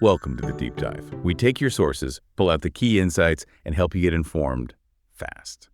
Welcome to the Deep Dive. We take your sources, pull out the key insights, and help you get informed fast.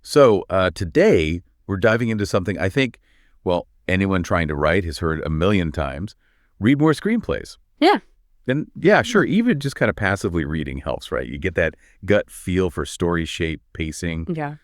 So today, we're diving into something I think, well, anyone trying to write has heard a million times. Read more screenplays. Yeah. And yeah, sure, even just kind of passively reading helps, right? You get that gut feel for story shape, pacing. Yeah.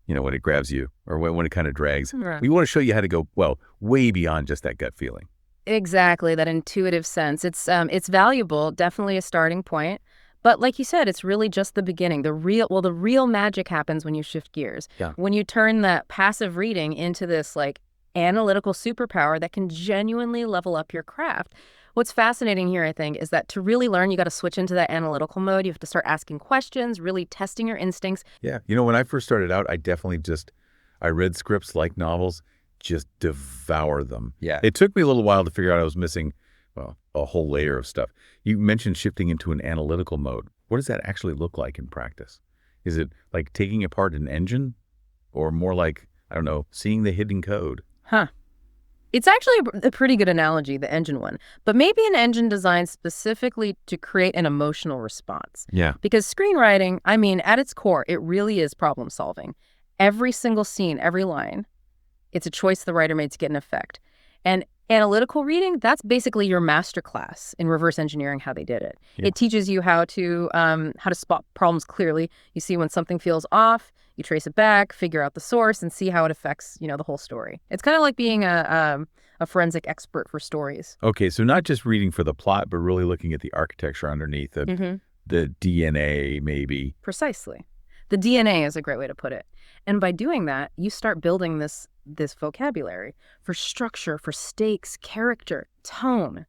You know, when it grabs you or when it kind of drags. Right. We want to show you how to go, well, way beyond just that gut feeling. Exactly, that intuitive sense. It's valuable, definitely a starting point. But like you said, it's really just the beginning. The real magic happens when you shift gears. Yeah. When you turn that passive reading into this like analytical superpower that can genuinely level up your craft. What's fascinating here, I think, is that to really learn, you got to switch into that analytical mode. You have to start asking questions, really testing your instincts. Yeah. You know, when I first started out, I read scripts like novels, just devour them. Yeah. It took me a little while to figure out I was missing, well, a whole layer of stuff. You mentioned shifting into an analytical mode. What does that actually look like in practice? Is it like taking apart an engine or more like, I don't know, seeing the hidden code? Huh. It's actually a pretty good analogy, the engine one, but maybe an engine designed specifically to create an emotional response. Yeah. Because screenwriting, I mean, at its core, it really is problem solving. Every single scene, every line, it's a choice the writer made to get an effect. And analytical reading, that's basically your masterclass in reverse engineering how they did it. Yeah. It teaches you how to spot problems clearly. You see when something feels off, you trace it back, figure out the source, and see how it affects, the whole story. It's kind of like being a forensic expert for stories. Okay, so not just reading for the plot, but really looking at the architecture underneath it, the DNA maybe. Precisely. The DNA is a great way to put it. And by doing that, you start building this vocabulary for structure, for stakes, character, tone.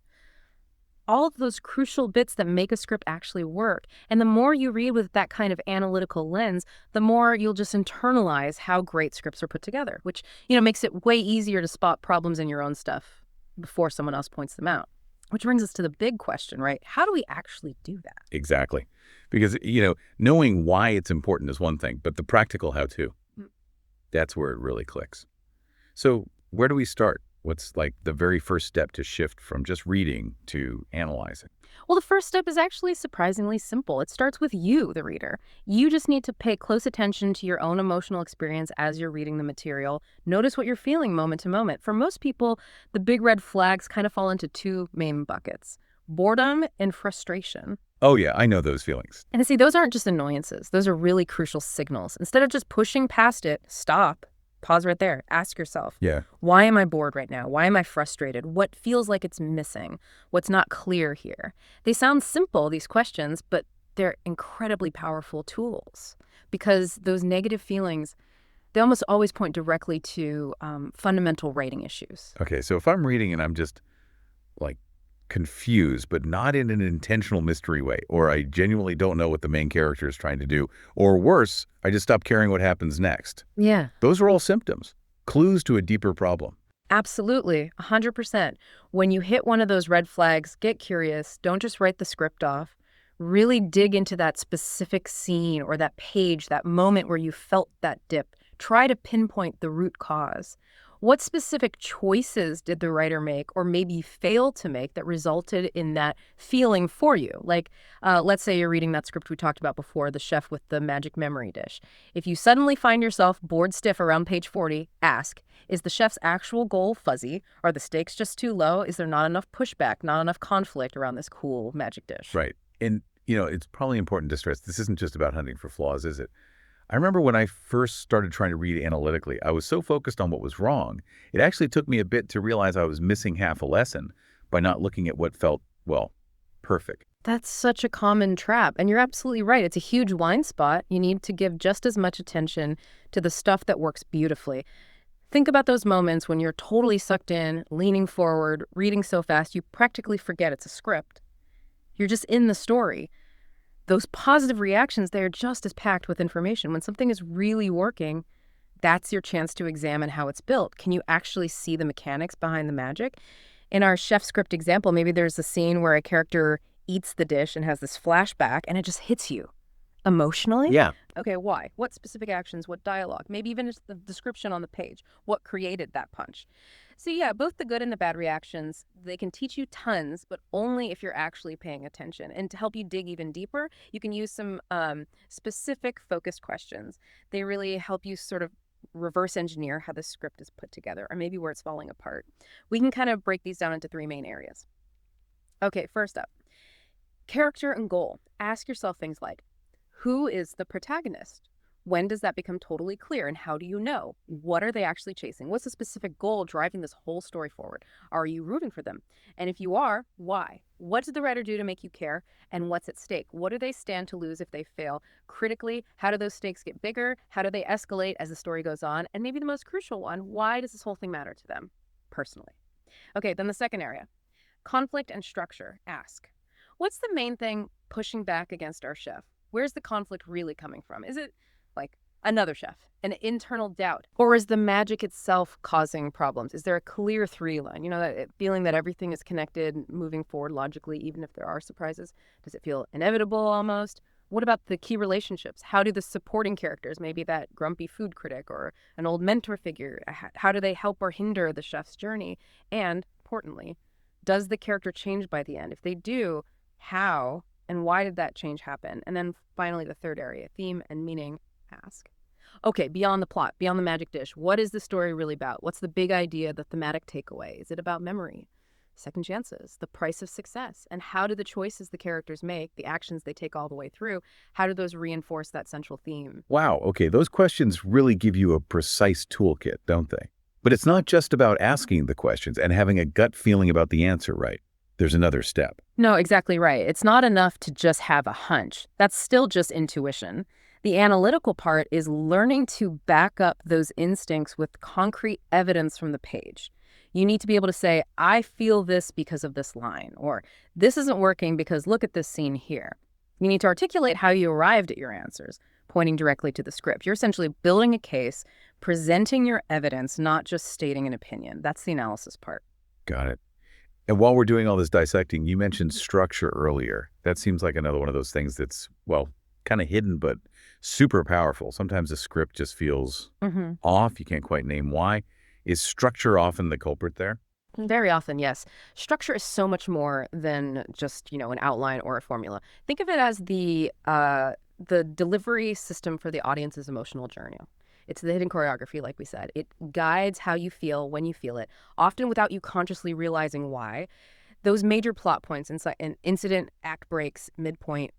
All of those crucial bits that make a script actually work. And the more you read with that kind of analytical lens, the more you'll just internalize how great scripts are put together, which, makes it way easier to spot problems in your own stuff before someone else points them out. Which brings us to the big question, right? How do we actually do that? Exactly. Because, knowing why it's important is one thing, but the practical how-to, that's where it really clicks. So where do we start? What's like the very first step to shift from just reading to analyzing? Well, the first step is actually surprisingly simple. It starts with you, the reader. You just need to pay close attention to your own emotional experience as you're reading the material. Notice what you're feeling moment to moment. For most people, the big red flags kind of fall into two main buckets: boredom and frustration. Oh, yeah, I know those feelings. And see, those aren't just annoyances. Those are really crucial signals. Instead of just pushing past it, stop. Pause right there. Ask yourself, why am I bored right now? Why am I frustrated? What feels like it's missing? What's not clear here? They sound simple, these questions, but they're incredibly powerful tools because those negative feelings, they almost always point directly to fundamental writing issues. Okay, so if I'm reading and I'm just like confused, but not in an intentional mystery way, or I genuinely don't know what the main character is trying to do, or worse, I just stop caring what happens next. Yeah. Those are all symptoms, clues to a deeper problem. Absolutely, 100%. When you hit one of those red flags, get curious. Don't just write the script off. Really dig into that specific scene or that page, that moment where you felt that dip. Try to pinpoint the root cause. What specific choices did the writer make or maybe fail to make that resulted in that feeling for you? Like, let's say you're reading that script we talked about before, The Chef with the Magic Memory Dish. If you suddenly find yourself bored stiff around page 40, ask, is the chef's actual goal fuzzy? Are the stakes just too low? Is there not enough pushback, not enough conflict around this cool magic dish? Right. And, it's probably important to stress, this isn't just about hunting for flaws, is it? I remember when I first started trying to read analytically, I was so focused on what was wrong, it actually took me a bit to realize I was missing half a lesson by not looking at what felt, well, perfect. That's such a common trap. And you're absolutely right. It's a huge blind spot. You need to give just as much attention to the stuff that works beautifully. Think about those moments when you're totally sucked in, leaning forward, reading so fast, you practically forget it's a script. You're just in the story. Those positive reactions, they're just as packed with information. When something is really working, that's your chance to examine how it's built. Can you actually see the mechanics behind the magic? In our chef script example, maybe there's a scene where a character eats the dish and has this flashback and it just hits you emotionally. Yeah. Okay, why? What specific actions? What dialogue? Maybe even just the description on the page. What created that punch? So yeah, both the good and the bad reactions, they can teach you tons, but only if you're actually paying attention. And to help you dig even deeper, you can use some specific focused questions. They really help you sort of reverse engineer how the script is put together, or maybe where it's falling apart. We can kind of break these down into three main areas. Okay, first up, character and goal. Ask yourself things like, who is the protagonist? When does that become totally clear, and how do you know? What are they actually chasing? What's the specific goal driving this whole story forward? Are you rooting for them? And if you are, why? What did the writer do to make you care, and what's at stake? What do they stand to lose if they fail? Critically, how do those stakes get bigger? How do they escalate as the story goes on? And maybe the most crucial one, why does this whole thing matter to them personally? Okay, then the second area, conflict and structure. Ask, what's the main thing pushing back against our chef? Where's the conflict really coming from? Is it like another chef, an internal doubt? Or is the magic itself causing problems? Is there a clear through line? You know, that feeling that everything is connected, moving forward logically, even if there are surprises? Does it feel inevitable almost? What about the key relationships? How do the supporting characters, maybe that grumpy food critic or an old mentor figure, how do they help or hinder the chef's journey? And importantly, does the character change by the end? If they do, how and why did that change happen? And then finally, the third area, theme and meaning. Ask, okay, beyond the plot, beyond the magic dish, what is the story really about? What's the big idea, the thematic takeaway? Is it about memory, second chances, the price of success? And how do the choices the characters make, the actions they take all the way through, how do those reinforce that central theme? Wow, okay, those questions really give you a precise toolkit, don't they? But it's not just about asking the questions and having a gut feeling about the answer, right? There's another step. No, exactly right. It's not enough to just have a hunch. That's still just intuition. The analytical part is learning to back up those instincts with concrete evidence from the page. You need to be able to say, I feel this because of this line, or this isn't working because look at this scene here. You need to articulate how you arrived at your answers, pointing directly to the script. You're essentially building a case, presenting your evidence, not just stating an opinion. That's the analysis part. Got it. And while we're doing all this dissecting, you mentioned structure earlier. That seems like another one of those things that's, well, kind of hidden, but super powerful. Sometimes the script just feels off. You can't quite name why. Is structure often the culprit there? Very often, yes. Structure is so much more than just, an outline or a formula. Think of it as the delivery system for the audience's emotional journey. It's the hidden choreography, like we said. It guides how you feel when you feel it, often without you consciously realizing why. Those major plot points, incident, act breaks, midpoint,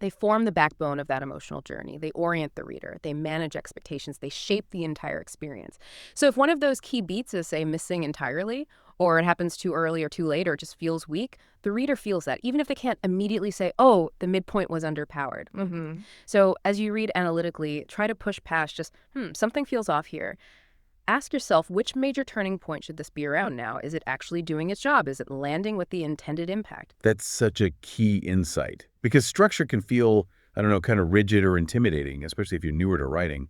they form the backbone of that emotional journey. They orient the reader. They manage expectations. They shape the entire experience. So if one of those key beats is, say, missing entirely, or it happens too early or too late, or it just feels weak, the reader feels that, even if they can't immediately say, oh, the midpoint was underpowered. So as you read analytically, try to push past just, something feels off here. Ask yourself, which major turning point should this be around now? Is it actually doing its job? Is it landing with the intended impact? That's such a key insight because structure can feel, I don't know, kind of rigid or intimidating, especially if you're newer to writing.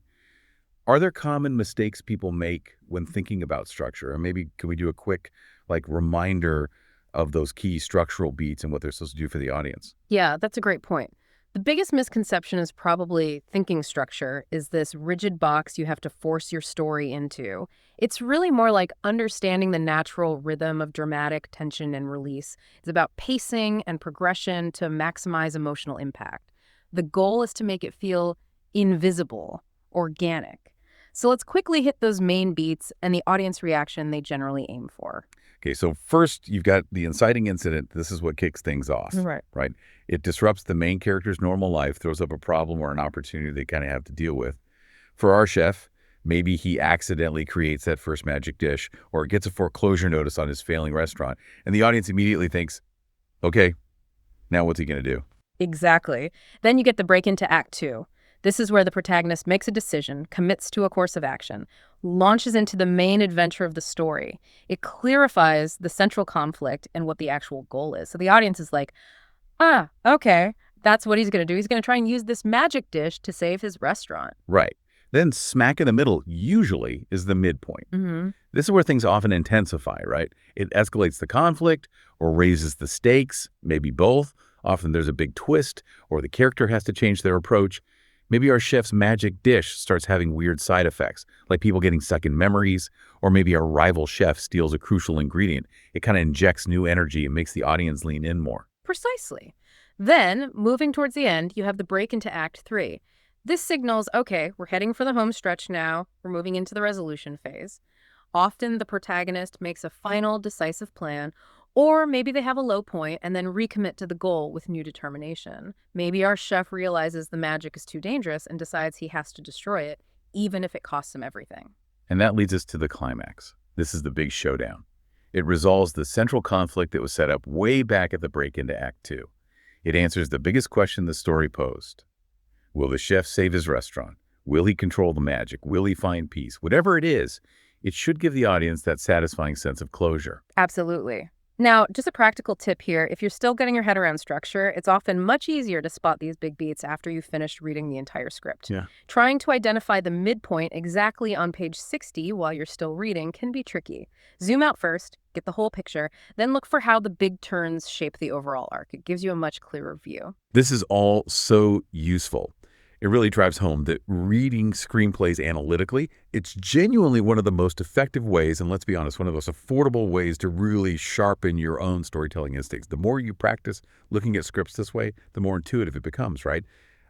Are there common mistakes people make when thinking about structure? Or maybe can we do a quick reminder of those key structural beats and what they're supposed to do for the audience? Yeah, that's a great point. The biggest misconception is probably thinking structure is this rigid box you have to force your story into. It's really more like understanding the natural rhythm of dramatic tension and release. It's about pacing and progression to maximize emotional impact. The goal is to make it feel invisible, organic. So let's quickly hit those main beats and the audience reaction they generally aim for. Okay, so first you've got the inciting incident. This is what kicks things off, right? It disrupts the main character's normal life, throws up a problem or an opportunity they kind of have to deal with. For our chef, maybe he accidentally creates that first magic dish or gets a foreclosure notice on his failing restaurant. And the audience immediately thinks, okay, now what's he going to do? Exactly. Then you get the break into Act 2. This is where the protagonist makes a decision, commits to a course of action, launches into the main adventure of the story. It clarifies the central conflict and what the actual goal is. So the audience is like, okay, that's what he's going to do. He's going to try and use this magic dish to save his restaurant. Right. Then smack in the middle usually is the midpoint. This is where things often intensify, right? It escalates the conflict or raises the stakes, maybe both. Often there's a big twist or the character has to change their approach. Maybe our chef's magic dish starts having weird side effects, like people getting stuck in memories, or maybe our rival chef steals a crucial ingredient. It kind of injects new energy and makes the audience lean in more. Precisely. Then, moving towards the end, you have the break into Act 3. This signals, okay, we're heading for the home stretch now. We're moving into the resolution phase. Often the protagonist makes a final, decisive plan, or maybe they have a low point and then recommit to the goal with new determination. Maybe our chef realizes the magic is too dangerous and decides he has to destroy it, even if it costs him everything. And that leads us to the climax. This is the big showdown. It resolves the central conflict that was set up way back at the break into Act 2. It answers the biggest question the story posed. Will the chef save his restaurant? Will he control the magic? Will he find peace? Whatever it is, it should give the audience that satisfying sense of closure. Absolutely. Now, just a practical tip here. If you're still getting your head around structure, it's often much easier to spot these big beats after you've finished reading the entire script. Yeah. Trying to identify the midpoint exactly on page 60 while you're still reading can be tricky. Zoom out first, get the whole picture, then look for how the big turns shape the overall arc. It gives you a much clearer view. This is all so useful. It really drives home that reading screenplays analytically, it's genuinely one of the most effective ways, and let's be honest, one of the most affordable ways to really sharpen your own storytelling instincts. The more you practice looking at scripts this way, the more intuitive it becomes, right?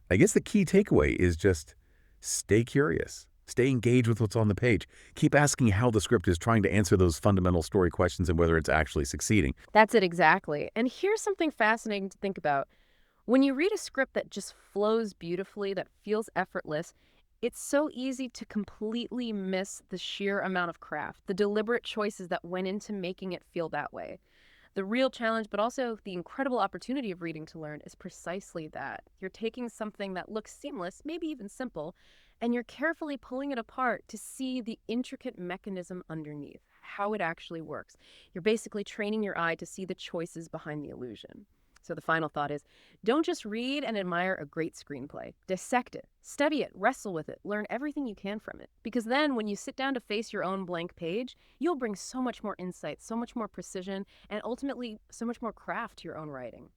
I guess the key takeaway is just stay curious. Stay engaged with what's on the page. Keep asking how the script is trying to answer those fundamental story questions and whether it's actually succeeding. That's it exactly. And here's something fascinating to think about. When you read a script that just flows beautifully, that feels effortless, it's so easy to completely miss the sheer amount of craft, the deliberate choices that went into making it feel that way. The real challenge, but also the incredible opportunity of reading to learn, is precisely that. You're taking something that looks seamless, maybe even simple, and you're carefully pulling it apart to see the intricate mechanism underneath, how it actually works. You're basically training your eye to see the choices behind the illusion. So the final thought is, don't just read and admire a great screenplay. Dissect it, study it, wrestle with it, learn everything you can from it. Because then when you sit down to face your own blank page, you'll bring so much more insight, so much more precision, and ultimately so much more craft to your own writing.